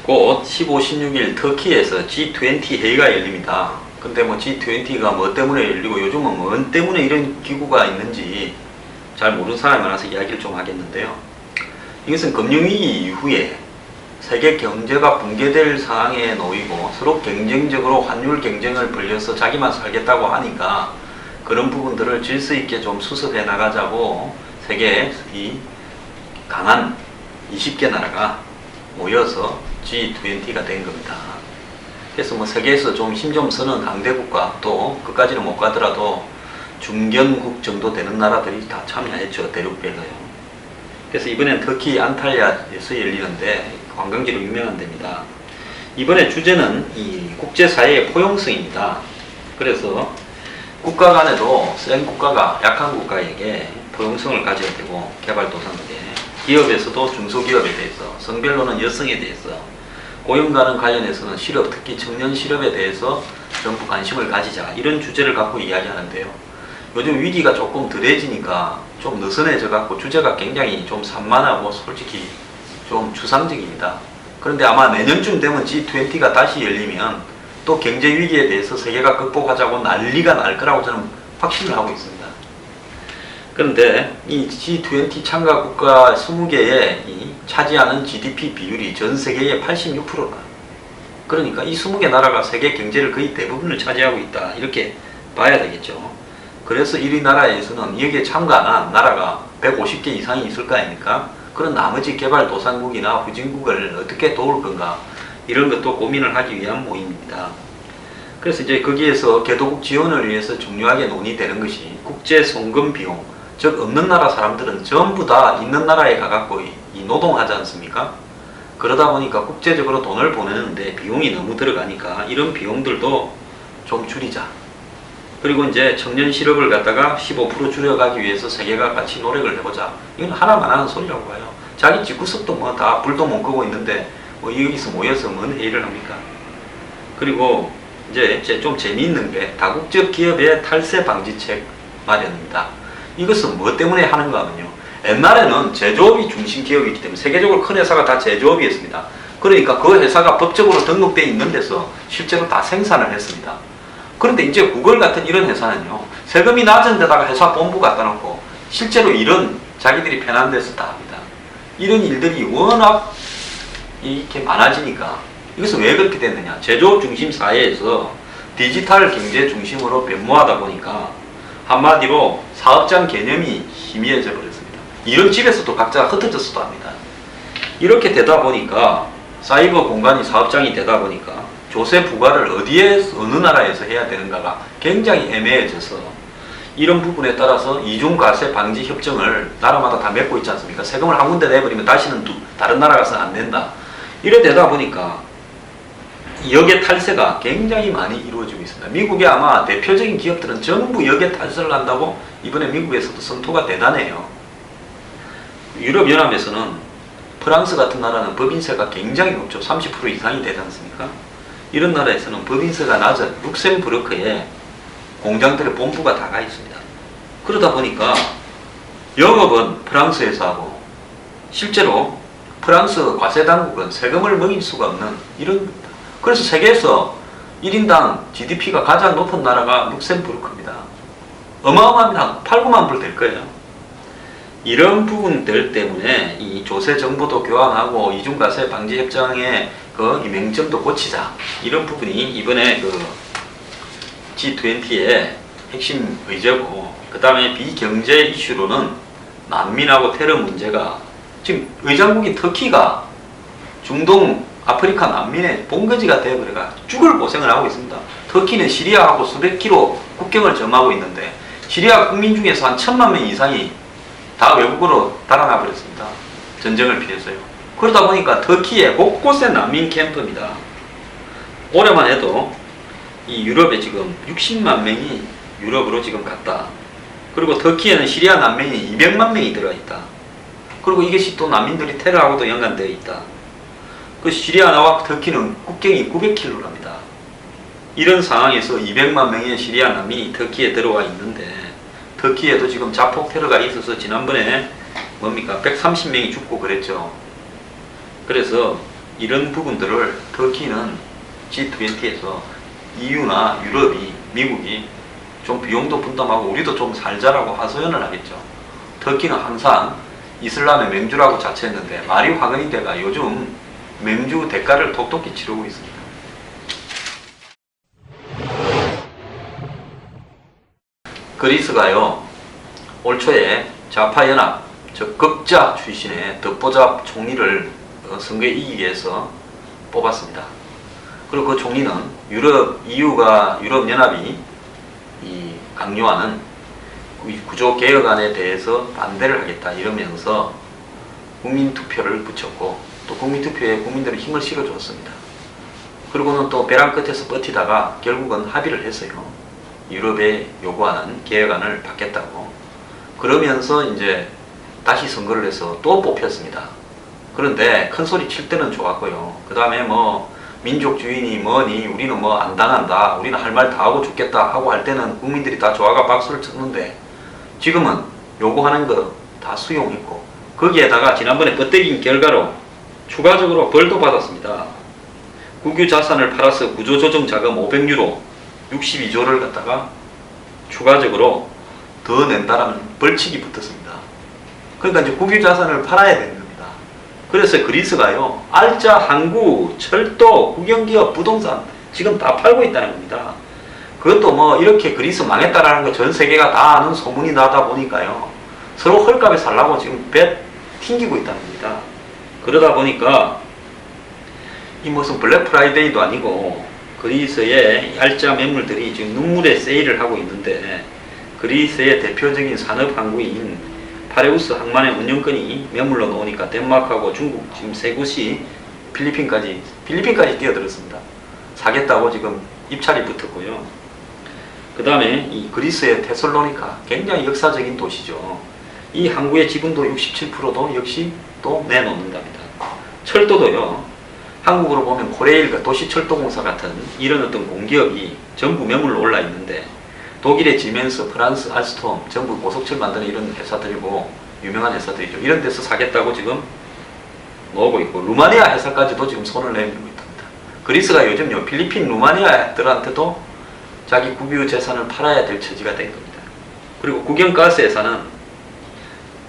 곧 15, 16일 터키에서 G20 회의가 열립니다. 근데 뭐 G20가 뭐 때문에 열리고 요즘은 뭐 때문에 이런 기구가 있는지 잘 모르는 사람이 많아서 이야기를 좀 하겠는데요. 이것은 금융위기 이후에 세계 경제가 붕괴될 상황에 놓이고 서로 경쟁적으로 환율 경쟁을 벌여서 자기만 살겠다고 하니까 그런 부분들을 질서 있게 좀 수습해 나가자고 세계의 이 강한 20개 나라가 모여서 G20가 된 겁니다. 그래서 뭐 세계에서 좀 힘 좀 쓰는 강대국과 또 그까지는 못 가더라도 중견국 정도 되는 나라들이 다 참여했죠. 대륙별로요. 그래서 이번엔 터키 안탈리아에서 열리는데 관광지로 유명한 데입니다. 이번에 주제는 이 국제사회의 포용성입니다. 그래서 국가 간에도 센 국가가 약한 국가에게 포용성을 가져야 되고 개발도상국에 기업에서도 중소기업에 대해서 성별로는 여성에 대해서 고용과는 관련해서는 실업, 특히 청년 실업에 대해서 전부 관심을 가지자 이런 주제를 갖고 이야기하는데요. 요즘 위기가 조금 덜해지니까 좀 느슨해져 갖고 주제가 굉장히 좀 산만하고 솔직히 좀 추상적입니다. 그런데 아마 내년쯤 되면 G20가 다시 열리면 또 경제 위기에 대해서 세계가 극복하자고 난리가 날 거라고 저는 확신을 하고 있습니다. 그런데 이 G20 참가 국가 20개에 차지하는 GDP 비율이 전 세계의 86%다. 그러니까 이 20개 나라가 세계 경제를 거의 대부분을 차지하고 있다. 이렇게 봐야 되겠죠. 그래서 이 나라에서는 여기에 참가한 나라가 150개 이상이 있을 거 아닙니까? 그런 나머지 개발도상국이나 후진국을 어떻게 도울 건가 이런 것도 고민을 하기 위한 모임입니다. 그래서 이제 거기에서 개도국 지원을 위해서 중요하게 논의되는 것이 국제 송금 비용, 즉 없는 나라 사람들은 전부 다 있는 나라에 가갖고 이 노동하지 않습니까? 그러다 보니까 국제적으로 돈을 보내는데 비용이 너무 들어가니까 이런 비용들도 좀 줄이자. 그리고 이제 청년 실업을 갖다가 15% 줄여가기 위해서 세계가 같이 노력을 해보자. 이건 하나만 하는 소리라고 봐요. 자기 집구석도 뭐 다 불도 못 끄고 있는데 뭐 여기서 모여서 뭔 회의를 합니까? 그리고 이제 좀 재미있는 게 다국적 기업의 탈세 방지책 마련입니다. 이것은 뭐 때문에 하는가 하면요. 옛날에는 제조업이 중심 기업이기 때문에 세계적으로 큰 회사가 다 제조업이었습니다. 그러니까 그 회사가 법적으로 등록되어 있는 데서 실제로 다 생산을 했습니다. 그런데 이제 구글 같은 이런 회사는요. 세금이 낮은 데다가 회사 본부 갖다 놓고 실제로 일은 자기들이 편한 데서 다 합니다. 이런 일들이 워낙 이렇게 많아지니까 이것은 왜 그렇게 됐느냐. 제조업 중심 사회에서 디지털 경제 중심으로 변모하다 보니까 한마디로 사업장 개념이 희미해져 버렸습니다. 이런 집에서도 각자가 흩어져서도 합니다. 이렇게 되다 보니까 사이버 공간이 사업장이 되다 보니까 조세 부과를 어디에 어느 나라에서 해야 되는가가 굉장히 애매해져서 이런 부분에 따라서 이중과세 방지 협정을 나라마다 다 맺고 있지 않습니까? 세금을 한 군데 내버리면 다시는 다른 나라 가서는 안 된다. 이래 되다 보니까 역의 탈세가 굉장히 많이 이루어지고 있습니다. 미국의 아마 대표적인 기업들은 전부 역의 탈세를 한다고 이번에 미국에서도 성토가 대단해요. 유럽연합에서는 프랑스 같은 나라는 법인세가 굉장히 높죠. 30% 이상이 되지 않습니까? 이런 나라에서는 법인세가 낮은 룩셈부르크에 공장들의 본부가 다 가 있습니다. 그러다 보니까 영업은 프랑스에서 하고 실제로 프랑스 과세당국은 세금을 먹일 수가 없는 이런 겁니다. 그래서 세계에서 1인당 GDP가 가장 높은 나라가 룩셈부르크입니다. 어마어마합니다. 8, 9만 불 될 거예요. 이런 부분들 때문에 이 조세 정보도 교환하고 이중과세 방지 협정의 그 맹점도 고치자. 이런 부분이 이번에 그 G20의 핵심 의제고, 그 다음에 비경제 이슈로는 난민하고 테러 문제가 지금 의장국인 터키가 중동 아프리카 난민의 본거지가 되어버려가 죽을 고생을 하고 있습니다. 터키는 시리아하고 수백 킬로 국경을 점하고 있는데 시리아 국민 중에서 한 1,000만 명 이상이 다 외국으로 달아나 버렸습니다. 전쟁을 피해서요. 그러다 보니까 터키에 곳곳에 난민 캠프입니다. 올해만 해도 이 유럽에 지금 60만 명이 유럽으로 지금 갔다. 그리고 터키에는 시리아 난민이 200만 명이 들어있다. 그리고 이것이 또 난민들이 테러하고도 연관되어 있다. 그 시리아와 터키는 국경이 900km랍니다. 이런 상황에서 200만 명의 시리아 난민이 터키에 들어와 있는데 터키에도 지금 자폭 테러가 있어서 지난번에 뭡니까 130명이 죽고 그랬죠. 그래서 이런 부분들을 터키는 G20에서 EU나 유럽이, 미국이 좀 비용도 분담하고 우리도 좀 살자라고 하소연을 하겠죠. 터키는 항상 이슬람의 맹주라고 자처했는데 말이 화근이 돼가 요즘 맹주 대가를 똑똑히 치르고 있습니다. 그리스가요, 올 초에 좌파연합, 즉 극자 출신의 덕보잡 총리를 선거에 이기기 위해서 뽑았습니다. 그리고 그 총리는 유럽연합이 강요하는 구조개혁안에 대해서 반대를 하겠다 이러면서 국민투표를 붙였고, 또 국민투표에 국민들의 힘을 실어줬습니다. 그리고는 또 벼랑 끝에서 버티다가 결국은 합의를 했어요. 유럽에 요구하는 개혁안을 받겠다고. 그러면서 이제 다시 선거를 해서 또 뽑혔습니다. 그런데 큰 소리 칠 때는 좋았고요. 그 다음에 뭐 민족주의니 뭐니 우리는 뭐 안 당한다, 우리는 할 말 다 하고 죽겠다 하고 할 때는 국민들이 다 좋아가 박수를 쳤는데, 지금은 요구하는 거 다 수용했고, 거기에다가 지난번에 뻗대긴 결과로 추가적으로 벌도 받았습니다. 국유 자산을 팔아서 구조조정 자금 500유로 62조를 갖다가 추가적으로 더 낸다라는 벌칙이 붙었습니다. 그러니까 이제 국유 자산을 팔아야 되는 겁니다. 그래서 그리스가요, 알짜, 항구, 철도, 국영기업, 부동산 지금 다 팔고 있다는 겁니다. 그것도 뭐 이렇게 그리스 망했다라는 거 전 세계가 다 아는 소문이 나다 보니까요, 서로 헐값에 살라고 지금 배 튕기고 있다는 겁니다. 그러다 보니까 이 무슨 블랙 프라이데이도 아니고 그리스의 알짜 매물들이 지금 눈물의 세일을 하고 있는데, 그리스의 대표적인 산업 항구인 파레우스 항만의 운영권이 매물로 나오니까 덴마크하고 중국 지금 세 곳이 필리핀까지 뛰어들었습니다. 사겠다고 지금 입찰이 붙었고요. 그 다음에 이 그리스의 테살로니카, 굉장히 역사적인 도시죠. 이 항구의 지분도 67%도 역시 또 내놓는답니다. 철도도요, 한국으로 보면 코레일과 도시철도공사 같은 이런 어떤 공기업이 전부 매물로 올라 있는데, 독일의 지멘스, 프랑스 알스톰 전부 고속철 만드는 이런 회사들이고 유명한 회사들이죠. 이런 데서 사겠다고 지금 나오고 있고, 루마니아 회사까지도 지금 손을 내밀고 있답니다. 그리스가 요즘요, 필리핀, 루마니아들한테도 자기 국유 재산을 팔아야 될 처지가 된 겁니다. 그리고 국영가스 회사는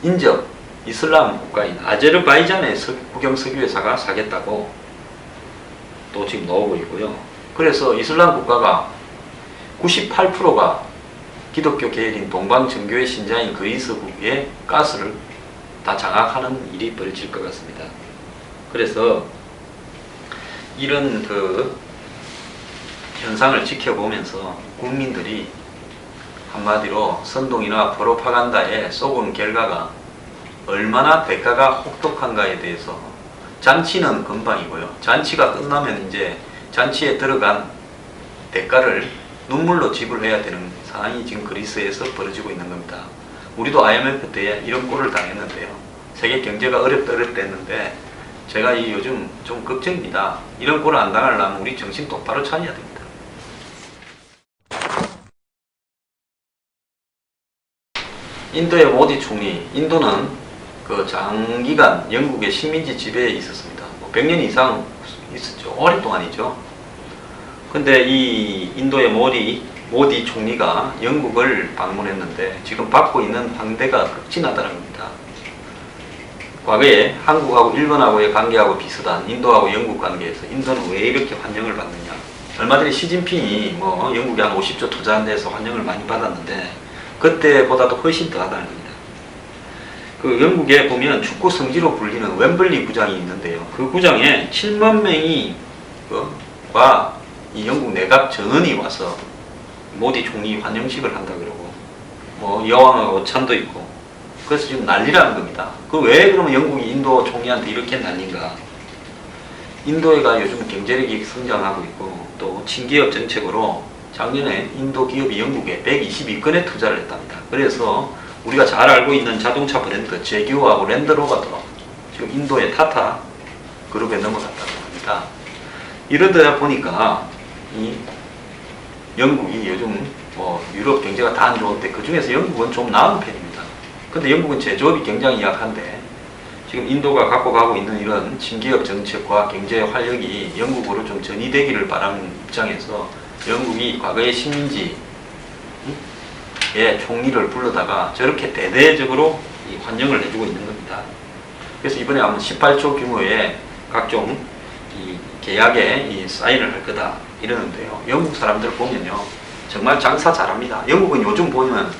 인접 이슬람 국가인 아제르바이잔의 국영석유회사가 사겠다고 또 지금 나오고 있고요. 그래서 이슬람 국가가 98%가 기독교 계열인 동방정교의 신자인 그리스국의 가스를 다 장악하는 일이 벌어질 것 같습니다. 그래서 이런 그 현상을 지켜보면서 국민들이 한마디로 선동이나 프로파간다에 쏘은 결과가 얼마나 대가가 혹독한가에 대해서, 잔치는 금방이고요. 잔치가 끝나면 이제 잔치에 들어간 대가를 눈물로 지불해야 되는 상황이 지금 그리스에서 벌어지고 있는 겁니다. 우리도 IMF 때 이런 꼴을 당했는데요. 세계 경제가 어렵다 했는데 제가 요즘 좀 걱정입니다. 이런 꼴을 안 당하려면 우리 정신 똑바로 차려야 됩니다. 인도의 모디 총리, 인도는 그 장기간 영국의 식민지 지배에 있었습니다. 100년 이상 있었죠. 오랫동안이죠. 근데 이 인도의 모디 총리가 영국을 방문했는데 지금 받고 있는 환대가 극진하다는 겁니다. 과거에 한국하고 일본하고의 관계하고 비슷한 인도하고 영국 관계에서 인도는 왜 이렇게 환영을 받느냐. 얼마 전에 시진핑이 뭐 영국에 한 50조 투자한 데서 환영을 많이 받았는데 그때보다도 훨씬 더 하다는 겁니다. 그 영국에 보면 축구 성지로 불리는 웸블리 구장이 있는데요. 그 구장에 7만 명이 이 영국 내각 전원이 와서 모디 총리 환영식을 한다 그러고, 뭐 여왕의 오찬도 있고, 그래서 지금 난리라는 겁니다. 그 왜 그러면 영국이 인도 총리한테 이렇게 난린가? 인도가 요즘 경제력이 성장하고 있고, 또 친기업 정책으로 작년에 인도 기업이 영국에 122건의 투자를 했답니다. 그래서 우리가 잘 알고 있는 자동차 브랜드 제규어하고 랜드로버도 지금 인도의 타타 그룹에 넘어갔다고 합니다. 이러다 보니까 이 영국이 요즘 뭐 유럽 경제가 다 안 좋은데 그 중에서 영국은 좀 나은 편입니다. 근데 영국은 제조업이 굉장히 약한데 지금 인도가 갖고 가고 있는 이런 친개혁 정책과 경제 활력이 영국으로 좀 전이되기를 바라는 입장에서 영국이 과거의 식민지의 총리를 불러다가 저렇게 대대적으로 이 환영을 해주고 있는 겁니다. 그래서 이번에 아마 18조 규모의 각종 이 계약에 이 사인을 할 거다 이러는데요. 영국 사람들 보면요, 정말 장사 잘합니다. 영국은 요즘 보면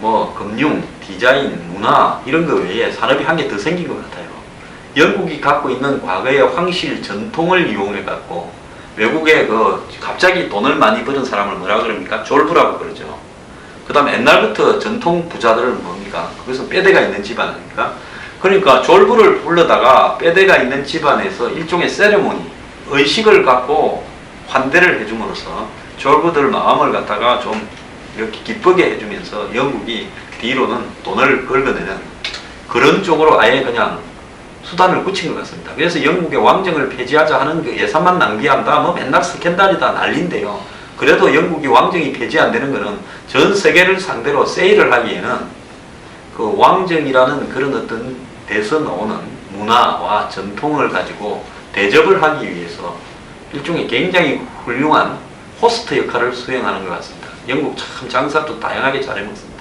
뭐 금융, 디자인, 문화 이런 거 외에 산업이 한 개 더 생긴 것 같아요. 영국이 갖고 있는 과거의 황실 전통을 이용해 갖고 외국에 그 갑자기 돈을 많이 버는 사람을 뭐라 그럽니까? 졸부라고 그러죠. 그 다음에 옛날부터 전통 부자들은 뭡니까? 그것은 뼈대가 있는 집안 아닙니까? 그러니까 졸부를 불러다가 뼈대가 있는 집안에서 일종의 세레모니, 의식을 갖고 환대를 해줌으로써 졸부들 마음을 갖다가 좀 이렇게 기쁘게 해주면서 영국이 뒤로는 돈을 긁어내는 그런 쪽으로 아예 그냥 수단을 굳힌 것 같습니다. 그래서 영국의 왕정을 폐지하자 하는 그 예산만 낭비한다, 뭐 맨날 스캔들이다 난리인데요. 그래도 영국이 왕정이 폐지 안 되는 것은 전 세계를 상대로 세일을 하기에는 그 왕정이라는 그런 어떤 데서 나오는 문화와 전통을 가지고 대접을 하기 위해서 일종의 굉장히 훌륭한 호스트 역할을 수행하는 것 같습니다. 영국 참 장사도 다양하게 잘해먹습니다.